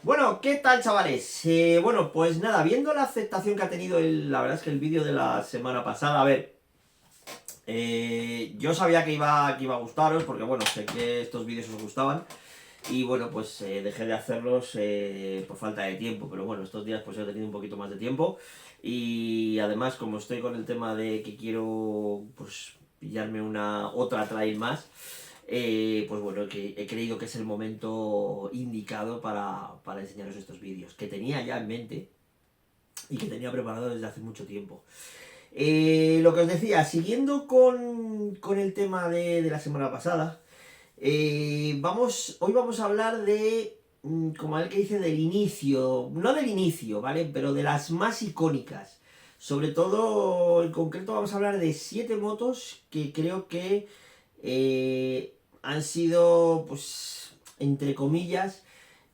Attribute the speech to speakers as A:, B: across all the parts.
A: Bueno, ¿qué tal, chavales? Bueno, pues nada, viendo la aceptación que ha tenido la verdad es que el vídeo de la semana pasada, a ver, yo sabía que iba a gustaros, porque bueno, sé que estos vídeos os gustaban, y bueno, pues dejé de hacerlos por falta de tiempo, pero bueno, estos días pues he tenido un poquito más de tiempo, y además como estoy con el tema de que quiero pues pillarme una otra trail más, pues bueno, que he creído que es el momento indicado para enseñaros estos vídeos, que tenía ya en mente y que tenía preparado desde hace mucho tiempo. Lo que os decía, siguiendo con el tema de la semana pasada, hoy vamos a hablar de, como el que dice, del inicio, no del inicio, ¿vale? Pero de las más icónicas. Sobre todo, en concreto, vamos a hablar de 7 motos que creo que han sido, pues, entre comillas,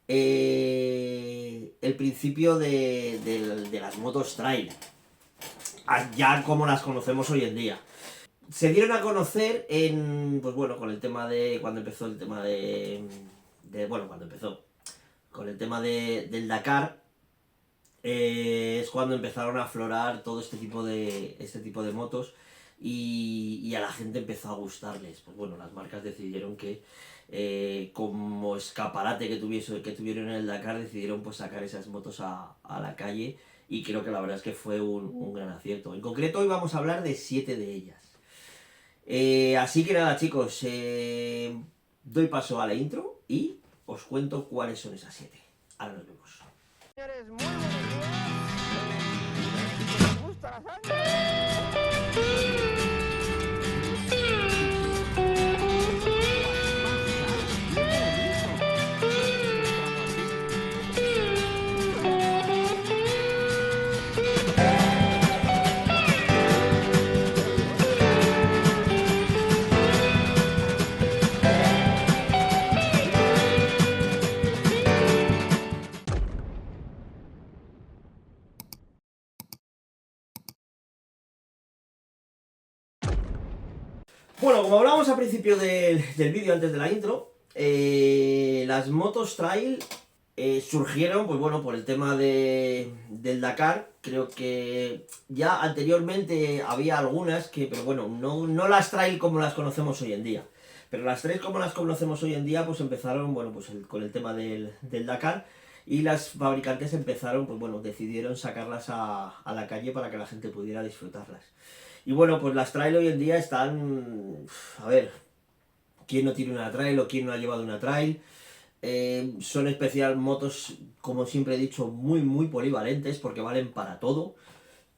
A: el principio de las motos trail, ya como las conocemos hoy en día. Se dieron a conocer pues bueno, con el tema de, cuando empezó el tema bueno, cuando empezó, con el tema del Dakar, es cuando empezaron a aflorar todo este tipo de motos y a la gente empezó a gustarles. Pues bueno, las marcas decidieron que como escaparate que tuvieron en el Dakar, decidieron pues sacar esas motos a la calle, y creo que la verdad es que fue un gran acierto. En concreto hoy vamos a hablar de 7 de ellas. Así que nada, chicos, doy paso a la intro y os cuento cuáles son esas 7. Ahora nos vemos.
B: Señores, muy buenos días. Si les gusta la sangre.
A: Bueno, como hablábamos al principio del vídeo, antes de la intro, las motos trail surgieron, pues bueno, por el tema del Dakar. Creo que ya anteriormente había algunas pero bueno, no las trail como las conocemos hoy en día. Pero las trail como las conocemos hoy en día, pues empezaron, bueno, pues con el tema del Dakar. Y las fabricantes empezaron, pues bueno, decidieron sacarlas a la calle para que la gente pudiera disfrutarlas. Y bueno, pues las trail hoy en día están... A ver, ¿quién no tiene una trail o quién no ha llevado una trail? Son especial motos, como siempre he dicho, muy polivalentes porque valen para todo.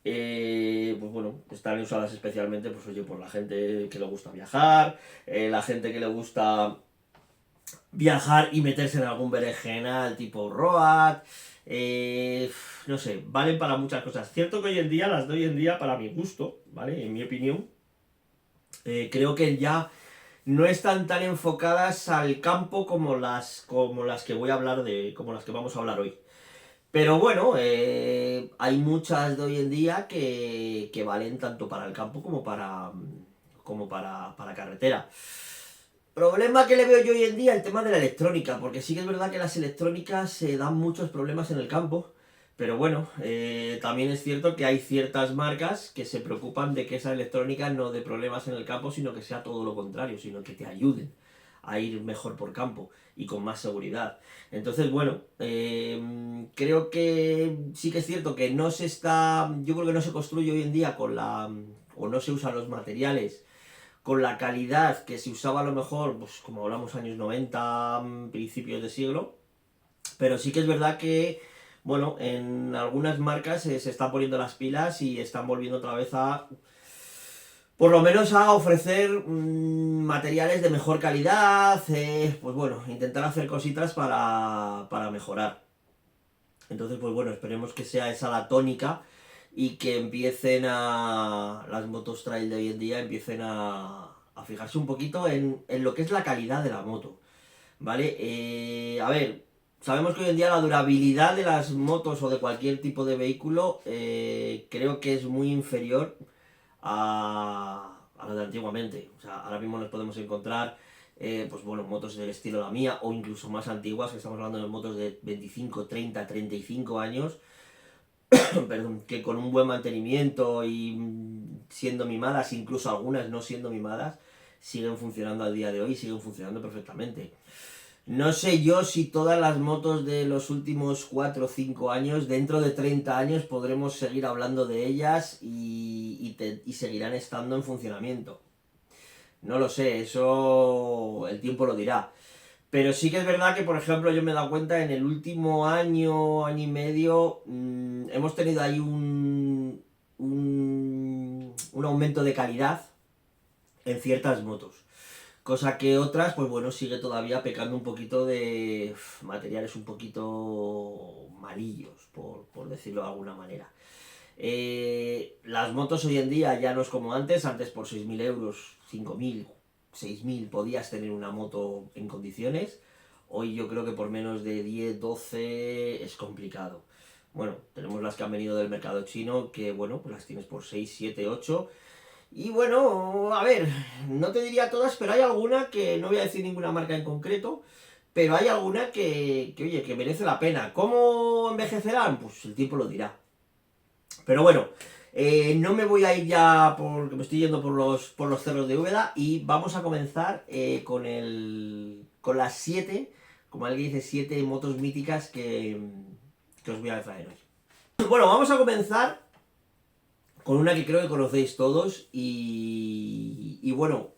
A: Pues bueno, están usadas especialmente, pues oye, por la gente que le gusta viajar, la gente que le gusta viajar y meterse en algún berenjenal tipo road. eh, no sé, valen para muchas cosas. Cierto que hoy en día, las de hoy en día, para mi gusto, ¿vale? En mi opinión, creo que ya no están tan enfocadas al campo como las que voy a hablar como las que vamos a hablar hoy. Pero bueno, hay muchas de hoy en día que valen tanto para el campo como para carretera. Problema que le veo yo hoy en día, el tema de la electrónica, porque sí que es verdad que las electrónicas se dan muchos problemas en el campo, pero bueno, también es cierto que hay ciertas marcas que se preocupan de que esa electrónica no dé problemas en el campo, sino que sea todo lo contrario, sino que te ayuden a ir mejor por campo y con más seguridad. Entonces, bueno, creo que sí que es cierto que yo creo que no se construye hoy en día o no se usan los materiales con la calidad que se usaba a lo mejor, pues como hablamos años 90, principios de siglo, pero sí que es verdad que, bueno, en algunas marcas se están poniendo las pilas y están volviendo otra vez por lo menos a ofrecer materiales de mejor calidad, pues bueno, intentar hacer cositas para mejorar. Entonces, pues bueno, esperemos que sea esa la tónica y que las motos trail de hoy en día empiecen a fijarse un poquito en lo que es la calidad de la moto, ¿vale? A ver, sabemos que hoy en día la durabilidad de las motos o de cualquier tipo de vehículo creo que es muy inferior a lo de antiguamente. O sea, ahora mismo nos podemos encontrar pues bueno, motos del estilo la mía o incluso más antiguas, que estamos hablando de motos de 25, 30, 35 años, perdón, que con un buen mantenimiento y siendo mimadas, incluso algunas no siendo mimadas, siguen funcionando al día de hoy, siguen funcionando perfectamente. No sé yo si todas las motos de los últimos 4 o 5 años, dentro de 30 años, podremos seguir hablando de ellas y seguirán estando en funcionamiento. No lo sé, eso el tiempo lo dirá. Pero sí que es verdad que, por ejemplo, yo me he dado cuenta en el último año, año y medio, hemos tenido ahí un aumento de calidad en ciertas motos. Cosa que otras, pues bueno, sigue todavía pecando un poquito de materiales un poquito malillos, por decirlo de alguna manera. Las motos hoy en día ya no es como antes por 6.000 euros, 5.000, 6.000 podías tener una moto en condiciones. Hoy yo creo que por menos de 10, 12 es complicado. Bueno, tenemos las que han venido del mercado chino, que bueno, pues las tienes por 6, 7, 8. Y bueno, a ver, no te diría todas, pero hay alguna que, no voy a decir ninguna marca en concreto, pero hay alguna oye, que merece la pena. ¿Cómo envejecerán? Pues el tiempo lo dirá. Pero bueno, no me voy a ir ya porque me estoy yendo por los cerros de Úbeda y vamos a comenzar con las 7, como alguien dice, 7 motos míticas que os voy a traer hoy. Bueno, vamos a comenzar con una que creo que conocéis todos y bueno,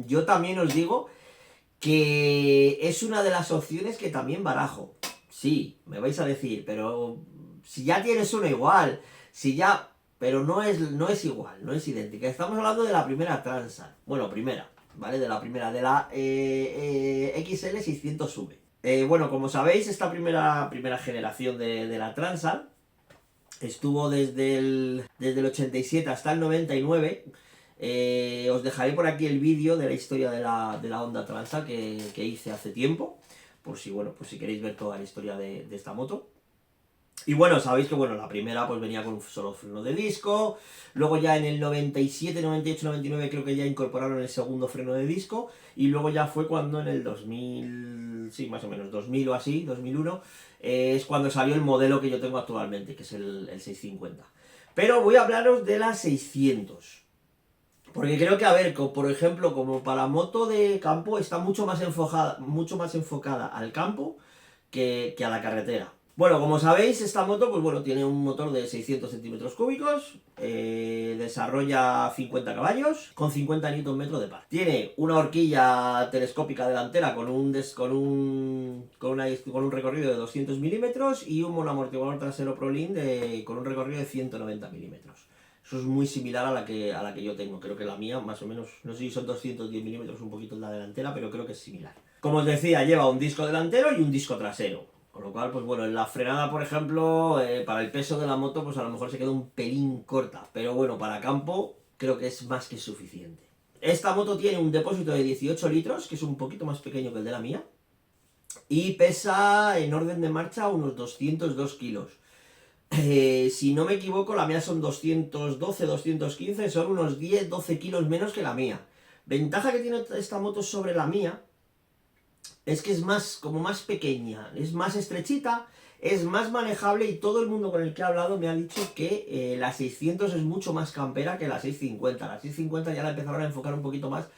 A: yo también os digo que es una de las opciones que también barajo. Sí, me vais a decir, pero si ya tienes una igual, si ya... Pero no es igual, no es idéntica. Estamos hablando de la primera Transal. Bueno, primera, ¿vale? De la primera, de la XL600V. Bueno, como sabéis, esta primera generación de la Transal estuvo desde el 87 hasta el 99. Os dejaré por aquí el vídeo de la historia de la Honda Transal que hice hace tiempo, por si queréis ver toda la historia de esta moto. Y bueno, sabéis que bueno, la primera pues venía con un solo freno de disco, luego ya en el 97, 98, 99 creo que ya incorporaron el segundo freno de disco, y luego ya fue cuando en el 2000, sí, más o menos, 2000 o así, 2001, es cuando salió el modelo que yo tengo actualmente, que es el 650. Pero voy a hablaros de la 600. Porque creo que, a ver, por ejemplo, como para moto de campo, está mucho más enfocada al campo que a la carretera. Bueno, como sabéis, esta moto, pues bueno, tiene un motor de 600 centímetros cúbicos, desarrolla 50 caballos, con 50 Nm de par. Tiene una horquilla telescópica delantera con un recorrido de 200 milímetros y un monoamortiguador trasero Prolin con un recorrido de 190 milímetros. Eso es muy similar a la que yo tengo. Creo que la mía, más o menos, no sé si son 210 milímetros un poquito en la delantera, pero creo que es similar. Como os decía, lleva un disco delantero y un disco trasero. Con lo cual, pues bueno, en la frenada, por ejemplo, para el peso de la moto, pues a lo mejor se queda un pelín corta. Pero bueno, para campo, creo que es más que suficiente. Esta moto tiene un depósito de 18 litros, que es un poquito más pequeño que el de la mía. Y pesa, en orden de marcha, unos 202 kilos. Si no me equivoco, la mía son 212, 215, son unos 10, 12 kilos menos que la mía. Ventaja que tiene esta moto sobre la mía es que es como más pequeña, es más estrechita, es más manejable y todo el mundo con el que he hablado me ha dicho que la 600 es mucho más campera que la 650. La 650 ya la empezaron a enfocar un poquito más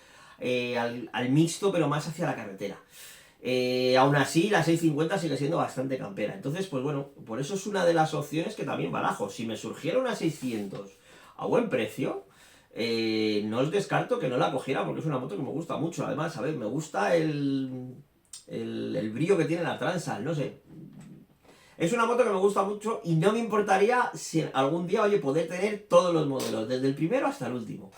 A: al mixto, pero más hacia la carretera. Aún así, la 650 sigue siendo bastante campera. Entonces, pues bueno, por eso es una de las opciones que también barajo. Si me surgiera una 600 a buen precio, no os descarto que no la cogiera porque es una moto que me gusta mucho. Además, a ver, me gusta el brillo que tiene la Transal, no sé. Es una moto que me gusta mucho y no me importaría si algún día, oye, poder tener todos los modelos, desde el primero hasta el último.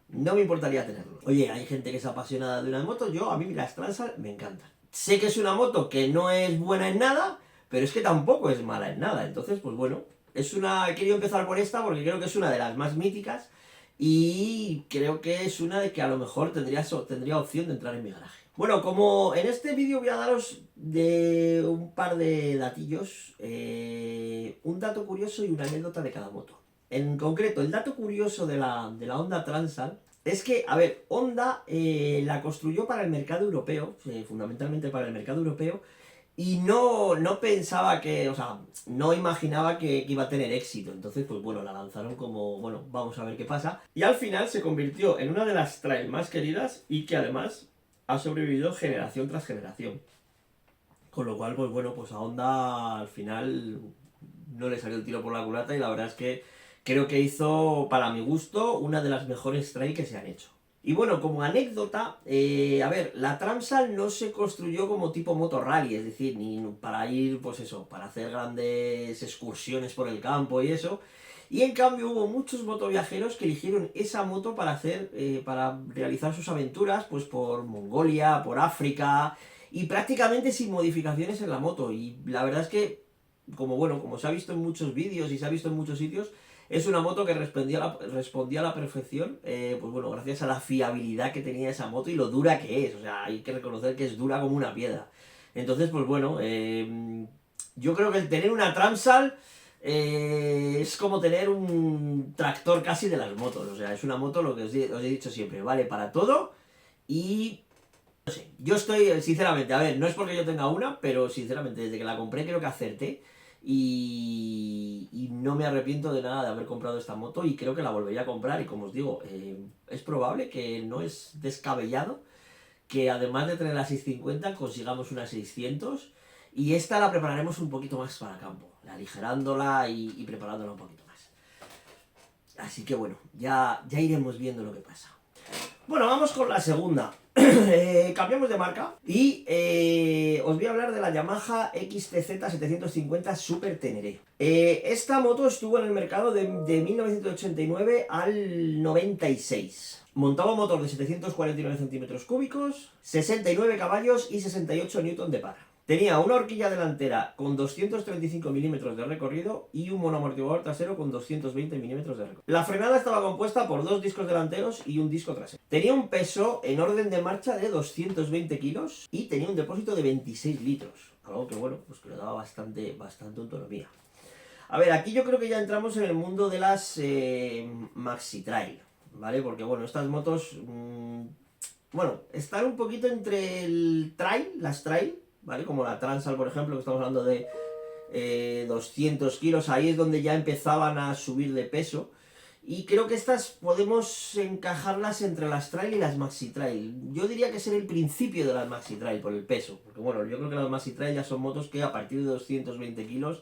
A: No me importaría tenerlo. Oye, hay gente que es apasionada de una moto, a mí las Transal me encantan. Sé que es una moto que no es buena en nada, pero es que tampoco es mala en nada. Entonces, pues bueno, he querido empezar por esta porque creo que es una de las más míticas y creo que es una de que a lo mejor tendría opción de entrar en mi garaje. Bueno, como en este vídeo voy a daros de un par de datillos, un dato curioso y una anécdota de cada moto. En concreto, el dato curioso de la Honda Transal es que, a ver, Honda la construyó para el mercado europeo, fundamentalmente para el mercado europeo, y no pensaba que, o sea, no imaginaba que iba a tener éxito. Entonces, pues bueno, la lanzaron como, bueno, vamos a ver qué pasa. Y al final se convirtió en una de las trail más queridas y que además ha sobrevivido generación tras generación. Con lo cual, pues bueno, pues a Honda al final no le salió el tiro por la culata y la verdad es que creo que hizo, para mi gusto, una de las mejores trail que se han hecho. Y bueno, como anécdota, a ver, la Tramsal no se construyó como tipo moto rally, es decir, ni para ir, pues eso, para hacer grandes excursiones por el campo y eso. Y en cambio hubo muchos motoviajeros que eligieron esa moto para hacer, para realizar sus aventuras, pues por Mongolia, por África, y prácticamente sin modificaciones en la moto. Y la verdad es que, como bueno, como se ha visto en muchos vídeos y se ha visto en muchos sitios, es una moto que respondía a la perfección, pues bueno, gracias a la fiabilidad que tenía esa moto y lo dura que es. O sea, hay que reconocer que es dura como una piedra. Entonces, pues bueno, yo creo que el tener una Tramsal es como tener un tractor casi de las motos. O sea, es una moto, lo que os he dicho siempre, vale para todo y... No sé, yo estoy, sinceramente, a ver, no es porque yo tenga una, pero sinceramente, desde que la compré creo que acerté y no me arrepiento de nada de haber comprado esta moto y creo que la volvería a comprar y como os digo, es probable que no es descabellado que además de tener la 650 consigamos una 600 y esta la prepararemos un poquito más para campo, aligerándola y preparándola un poquito más. Así que bueno, ya iremos viendo lo que pasa. Bueno, vamos con la segunda. Cambiamos de marca y os voy a hablar de la Yamaha XTZ 750 Super Teneré. Esta moto estuvo en el mercado de 1989 al 96. Montaba un motor de 749 centímetros cúbicos, 69 caballos y 68 newton de par. Tenía una horquilla delantera con 235 milímetros de recorrido y un monoamortiguador trasero con 220 milímetros de recorrido. La frenada estaba compuesta por 2 discos delanteros y un disco trasero. Tenía un peso en orden de marcha de 220 kilos y tenía un depósito de 26 litros. Algo que bueno, pues que le daba bastante autonomía. A ver, aquí yo creo que ya entramos en el mundo de las Maxi Trail, ¿vale? Porque bueno, estas motos, bueno, están un poquito entre el trail, las trail, ¿vale? Como la Transal, por ejemplo, que estamos hablando de 200 kilos, ahí es donde ya empezaban a subir de peso. Y creo que estas podemos encajarlas entre las trail y las maxi trail. Yo diría que es el principio de las maxi trail por el peso. Porque bueno, yo creo que las maxi trail ya son motos que a partir de 220 kilos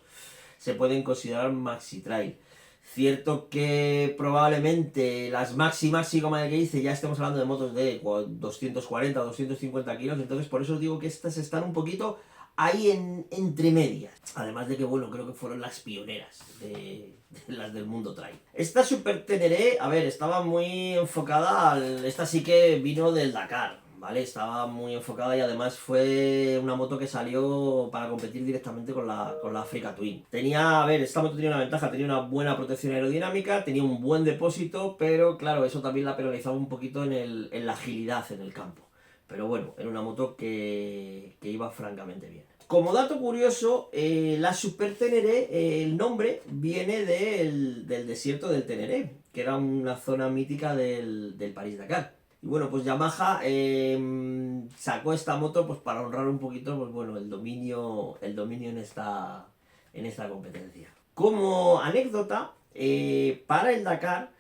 A: se pueden considerar maxi trail. Cierto que probablemente las maxi, como el que dice, ya estemos hablando de motos de 240 o 250 kilos, entonces por eso os digo que estas están un poquito ahí entre medias. Además de que, bueno, creo que fueron las pioneras de las del mundo trail. Esta Super Teneré, a ver, estaba muy enfocada esta sí que vino del Dakar, ¿vale? Estaba muy enfocada y además fue una moto que salió para competir directamente con la Africa Twin. Tenía, a ver, esta moto tenía una ventaja, tenía una buena protección aerodinámica, tenía un buen depósito, pero claro, eso también la penalizaba un poquito en la agilidad en el campo. Pero bueno, era una moto que iba francamente bien. Como dato curioso, la Super Teneré, el nombre viene del desierto del Teneré, que era una zona mítica del París-Dakar. Y bueno, pues Yamaha sacó esta moto pues para honrar un poquito pues bueno, el dominio en esta competencia. Como anécdota, para el Dakar,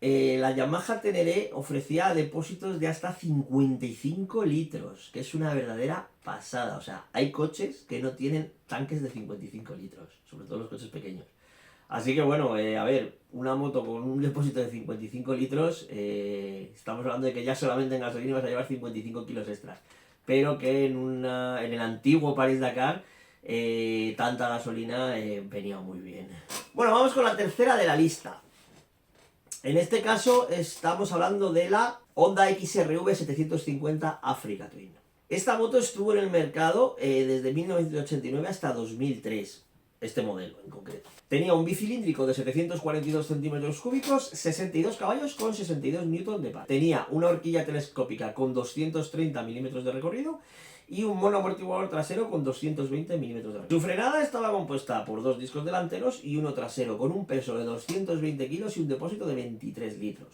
A: la Yamaha Teneré ofrecía depósitos de hasta 55 litros, que es una verdadera pasada. O sea, hay coches que no tienen tanques de 55 litros, sobre todo los coches pequeños. Así que bueno, a ver, una moto con un depósito de 55 litros, estamos hablando de que ya solamente en gasolina vas a llevar 55 kilos extras. Pero que en el antiguo París-Dakar, tanta gasolina venía muy bien. Bueno, vamos con la tercera de la lista. En este caso estamos hablando de la Honda XRV 750 Africa Twin. Esta moto estuvo en el mercado desde 1989 hasta 2003, este modelo en concreto. Tenía un bicilíndrico de 742 centímetros cúbicos, 62 caballos con 62 newton de par. Tenía una horquilla telescópica con 230 milímetros de recorrido y un monoamortiguador trasero con 220 milímetros de recorrido. Su frenada estaba compuesta por 2 discos delanteros y uno trasero, con un peso de 220 kilos y un depósito de 23 litros.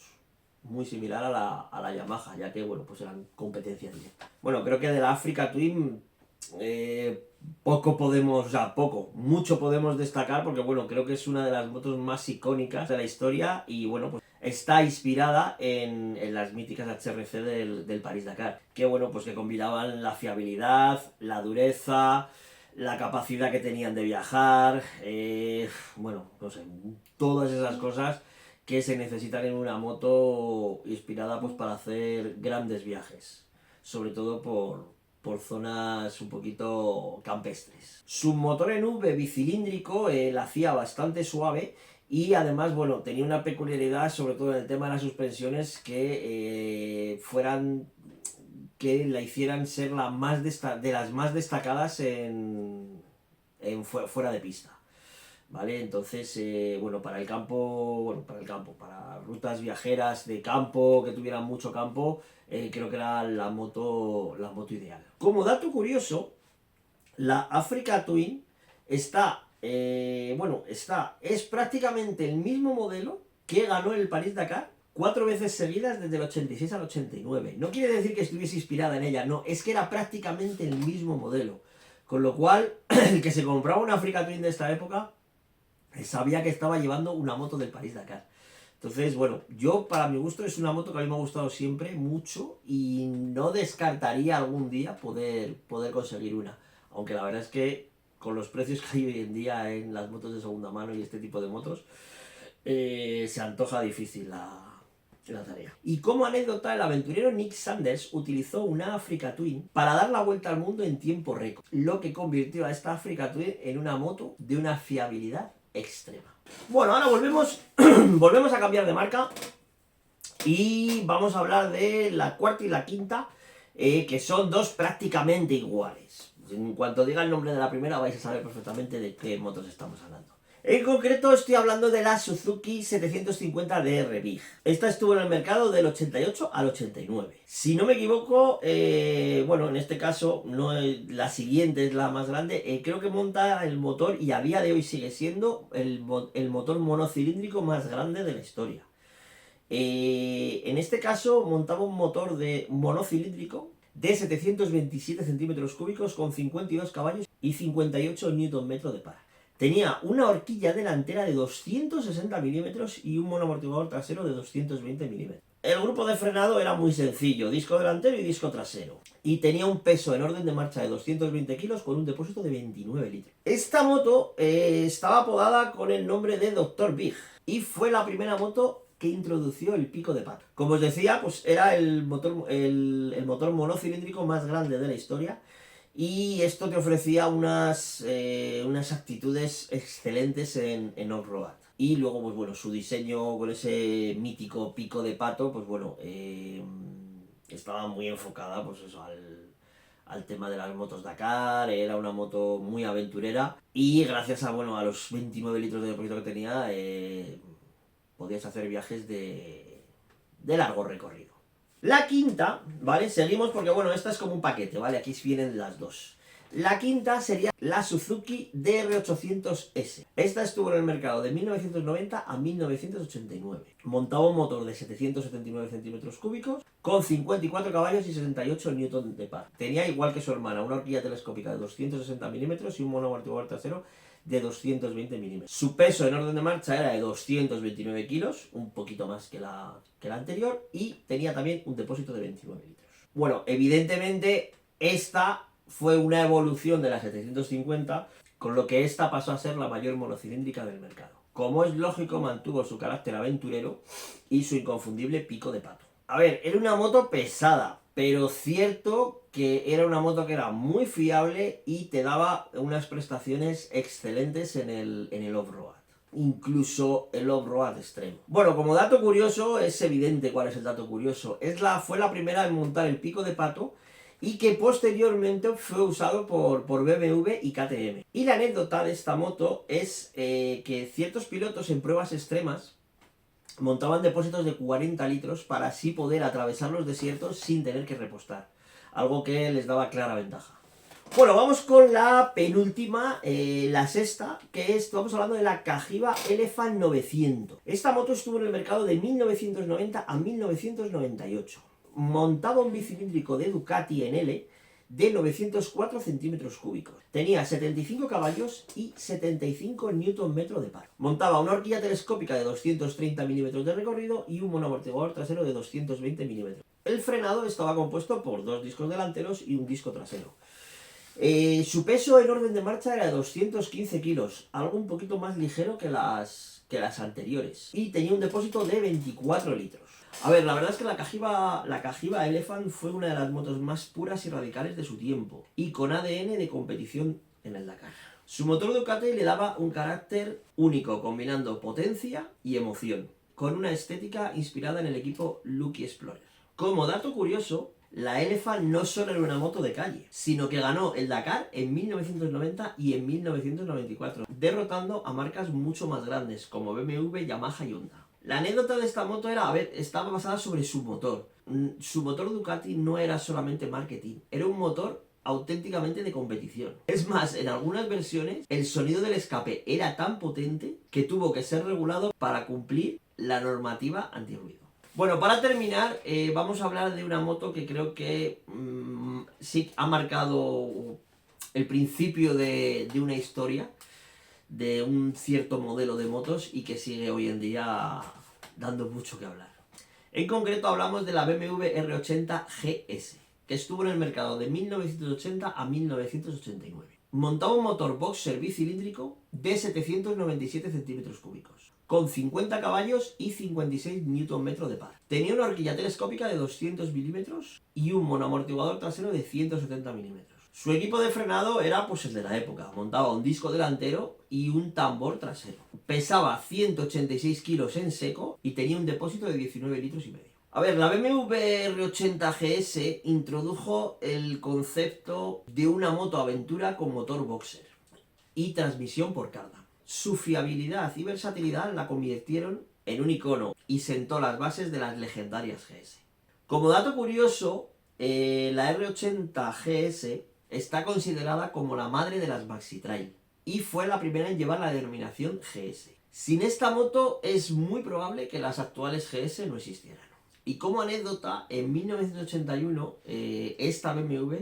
A: muy similar a la Yamaha, ya que, bueno, pues eran competencia directa. Bueno, creo que de la Africa Twin poco podemos, o sea, mucho podemos destacar, porque, bueno, creo que es una de las motos más icónicas de la historia y, bueno, pues está inspirada en las míticas HRC del París-Dakar, que, bueno, pues que combinaban la fiabilidad, la dureza, la capacidad que tenían de viajar, bueno, no sé, todas esas cosas que se necesitan en una moto inspirada pues para hacer grandes viajes, sobre todo por zonas un poquito campestres. Su motor en V bicilíndrico la hacía bastante suave y además, bueno, tenía una peculiaridad sobre todo en el tema de las suspensiones que la hicieran ser de las más destacadas fuera de pista. ¿Vale? Entonces, bueno, para rutas viajeras de campo, que tuvieran mucho campo, creo que era la moto ideal. Como dato curioso, la Africa Twin es prácticamente el mismo modelo que ganó el París-Dakar 4 veces seguidas desde el 86 al 89. No quiere decir que estuviese inspirada en ella, no, es que era prácticamente el mismo modelo. Con lo cual, el que se compraba una Africa Twin de esta época sabía que estaba llevando una moto del París-Dakar. Entonces, bueno, yo para mi gusto es una moto que a mí me ha gustado siempre mucho y no descartaría algún día poder conseguir una. Aunque la verdad es que con los precios que hay hoy en día en las motos de segunda mano y este tipo de motos, se antoja difícil la tarea. Y como anécdota, el aventurero Nick Sanders utilizó una Africa Twin para dar la vuelta al mundo en tiempo récord, lo que convirtió a esta Africa Twin en una moto de una fiabilidad extrema. Bueno, ahora volvemos a cambiar de marca y vamos a hablar de la cuarta y la quinta, que son dos prácticamente iguales. En cuanto diga el nombre de la primera vais a saber perfectamente de qué motos estamos hablando. En concreto estoy hablando de la Suzuki 750DR Big. Esta estuvo en el mercado del 88 al 89. Si no me equivoco, bueno, en este caso no es, la siguiente es la más grande. Creo que monta el motor y a día de hoy sigue siendo el motor monocilíndrico más grande de la historia. En este caso montaba un motor monocilíndrico de 727 centímetros cúbicos con 52 caballos y 58 Nm de par. Tenía una horquilla delantera de 260 milímetros y un monoamortiguador trasero de 220 milímetros. El grupo de frenado era muy sencillo, disco delantero y disco trasero. Y tenía un peso en orden de marcha de 220 kilos con un depósito de 29 litros. Esta moto estaba apodada con el nombre de Dr. Big y fue la primera moto que introdució el pico de pato. Como os decía, pues era el motor monocilíndrico más grande de la historia. Y esto te ofrecía unas actitudes excelentes en off-road. Y luego, pues bueno, su diseño con ese mítico pico de pato, pues bueno, estaba muy enfocada, pues eso, al tema de las motos Dakar. Era una moto muy aventurera y gracias a los 29 litros de depósito que tenía, podías hacer viajes de largo recorrido. La quinta, ¿vale? Seguimos porque, bueno, esta es como un paquete, ¿vale? Aquí vienen las dos. La quinta sería la Suzuki DR800S. Esta estuvo en el mercado de 1990 a 1989. Montaba un motor de 779 centímetros cúbicos con 54 caballos y 68 Nm de par. Tenía, igual que su hermana, una horquilla telescópica de 260 milímetros y un monoamortiguador trasero de 220 milímetros. Su peso en orden de marcha era de 229 kilos, un poquito más que la anterior, y tenía también un depósito de 29 litros. Bueno, evidentemente esta fue una evolución de la 750, con lo que esta pasó a ser la mayor monocilíndrica del mercado. Como es lógico, mantuvo su carácter aventurero y su inconfundible pico de pato. A ver, era una moto pesada, pero cierto que era una moto que era muy fiable y te daba unas prestaciones excelentes en el off-road. Incluso el off-road extremo. Bueno, como dato curioso, es evidente cuál es el dato curioso. Fue la primera en montar el pico de pato y que posteriormente fue usado por BMW y KTM. Y la anécdota de esta moto es que ciertos pilotos en pruebas extremas montaban depósitos de 40 litros para así poder atravesar los desiertos sin tener que repostar, algo que les daba clara ventaja. Bueno, vamos con la penúltima, la sexta, que estamos hablando de la Cagiva Elephant 900. Esta moto estuvo en el mercado de 1990 a 1998. Montaba un bicilíndrico de Ducati en L de 904 centímetros cúbicos. Tenía 75 caballos y 75 Nm de par. Montaba una horquilla telescópica de 230 milímetros de recorrido y un monoamortiguador trasero de 220 milímetros. El frenado estaba compuesto por 2 discos delanteros y un disco trasero. Su peso en orden de marcha era de 215 kilos, algo un poquito más ligero que las anteriores. Y tenía un depósito de 24 litros. A ver, la verdad es que la Cagiva Elephant fue una de las motos más puras y radicales de su tiempo, y con ADN de competición en el Dakar. Su motor Ducati le daba un carácter único, combinando potencia y emoción, con una estética inspirada en el equipo Lucky Explorer. Como dato curioso, la Elephant no solo era una moto de calle, sino que ganó el Dakar en 1990 y en 1994, derrotando a marcas mucho más grandes como BMW, Yamaha y Honda. La anécdota de esta moto era, estaba basada sobre su motor. Su motor Ducati no era solamente marketing, era un motor auténticamente de competición. Es más, en algunas versiones el sonido del escape era tan potente que tuvo que ser regulado para cumplir la normativa antirruido. Bueno, para terminar, vamos a hablar de una moto que creo que sí ha marcado el principio de una historia, de un cierto modelo de motos y que sigue hoy en día dando mucho que hablar. En concreto hablamos de la BMW R80 GS, que estuvo en el mercado de 1980 a 1989. Montaba un motor boxer bicilíndrico de 797 centímetros cúbicos, con 50 caballos y 56 Nm de par. Tenía una horquilla telescópica de 200 milímetros y un monoamortiguador trasero de 170 milímetros. Su equipo de frenado era pues el de la época, montaba un disco delantero y un tambor trasero. Pesaba 186 kilos en seco y tenía un depósito de 19 litros y medio. A ver, la BMW R80 GS introdujo el concepto de una moto aventura con motor boxer y transmisión por cardan. Su fiabilidad y versatilidad la convirtieron en un icono y sentó las bases de las legendarias GS. Como dato curioso, la R80 GS está considerada como la madre de las Maxi Trail y fue la primera en llevar la denominación GS. Sin esta moto es muy probable que las actuales GS no existieran. Y como anécdota, en 1981 esta BMW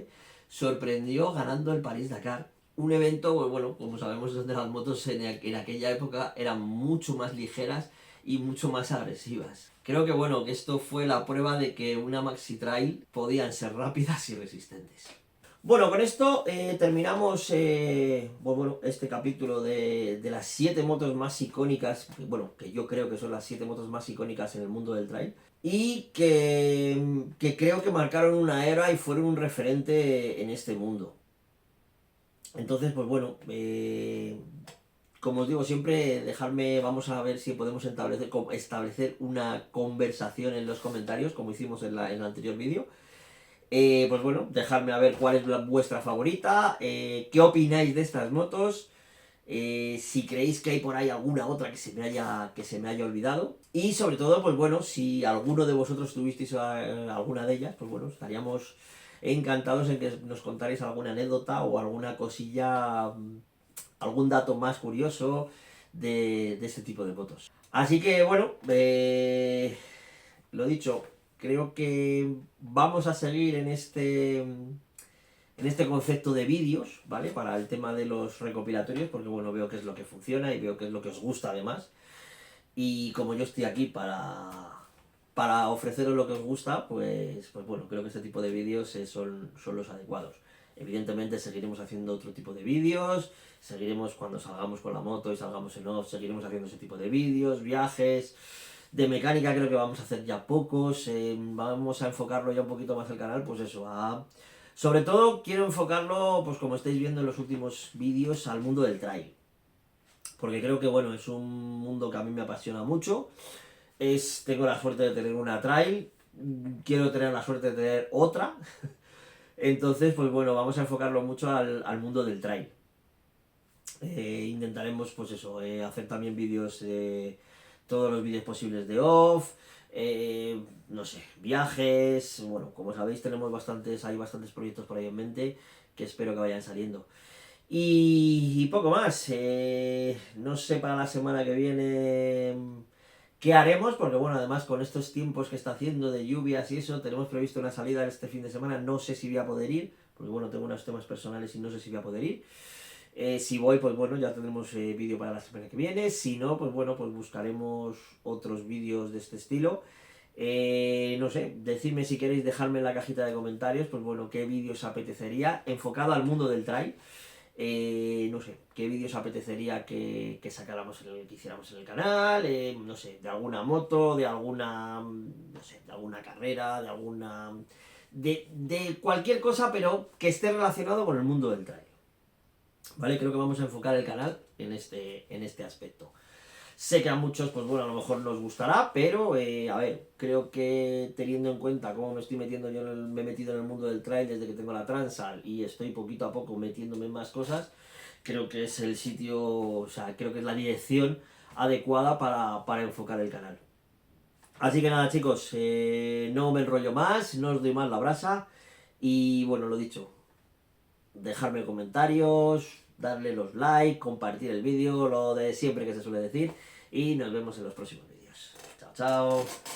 A: sorprendió ganando el París-Dakar, un evento, pues bueno, como sabemos, donde las motos en aquella época eran mucho más ligeras y mucho más agresivas. Creo que bueno, que esto fue la prueba de que una Maxi Trail podían ser rápidas y resistentes. Bueno, con esto terminamos este capítulo de las 7 motos más icónicas, bueno, que yo creo que son las 7 motos más icónicas en el mundo del trail, y que creo que marcaron una era y fueron un referente en este mundo. Entonces, pues bueno, como os digo siempre, vamos a ver si podemos establecer una conversación en los comentarios, como hicimos en el anterior vídeo. Pues bueno, dejadme a ver cuál es vuestra favorita, qué opináis de estas motos, si creéis que hay por ahí alguna otra que se me haya olvidado, y sobre todo, pues bueno, si alguno de vosotros tuvisteis alguna de ellas, pues bueno, estaríamos encantados en que nos contarais alguna anécdota o alguna cosilla, algún dato más curioso de este tipo de motos. Así que bueno, lo dicho, creo que vamos a seguir en este concepto de vídeos, ¿vale? Para el tema de los recopilatorios, porque bueno, veo que es lo que funciona y veo que es lo que os gusta además. Y como yo estoy aquí para ofreceros lo que os gusta, pues bueno, creo que este tipo de vídeos son los adecuados. Evidentemente seguiremos haciendo otro tipo de vídeos, seguiremos cuando salgamos con la moto y salgamos en off, seguiremos haciendo ese tipo de vídeos, viajes. De mecánica creo que vamos a hacer ya pocos, vamos a enfocarlo ya un poquito más el canal, pues eso, sobre todo quiero enfocarlo, pues como estáis viendo en los últimos vídeos, al mundo del trail. Porque creo que bueno, es un mundo que a mí me apasiona mucho, tengo la suerte de tener una trail, quiero tener la suerte de tener otra, entonces pues bueno, vamos a enfocarlo mucho al mundo del trail. Intentaremos pues eso, hacer también vídeos, todos los vídeos posibles de off, no sé, viajes, bueno, como sabéis hay bastantes proyectos por ahí en mente que espero que vayan saliendo. Y poco más, no sé para la semana que viene qué haremos, porque bueno, además con estos tiempos que está haciendo de lluvias y eso, tenemos previsto una salida este fin de semana, no sé si voy a poder ir, porque bueno, tengo unos temas personales y no sé si voy a poder ir. Si voy, pues bueno, ya tendremos vídeo para la semana que viene, si no, pues bueno, pues buscaremos otros vídeos de este estilo. No sé, decidme si queréis dejarme en la cajita de comentarios, pues bueno, qué vídeos apetecería, enfocado al mundo del trail. No sé, qué vídeos apetecería que sacáramos que hiciéramos en el canal, no sé, de alguna moto, de alguna, no sé, de alguna carrera, de alguna, de cualquier cosa, pero que esté relacionado con el mundo del trail. ¿Vale? Creo que vamos a enfocar el canal en este aspecto. Sé que a muchos, pues bueno, a lo mejor nos gustará, pero a ver, creo que teniendo en cuenta cómo me estoy metiendo yo, me he metido en el mundo del trail desde que tengo la Transal y estoy poquito a poco metiéndome en más cosas, creo que es el sitio, o sea, creo que es la dirección adecuada para enfocar el canal. Así que nada, chicos, no me enrollo más, no os doy más la brasa y bueno, lo dicho, dejarme comentarios, darle los likes, compartir el vídeo, lo de siempre que se suele decir. Y nos vemos en los próximos vídeos. Chao, chao.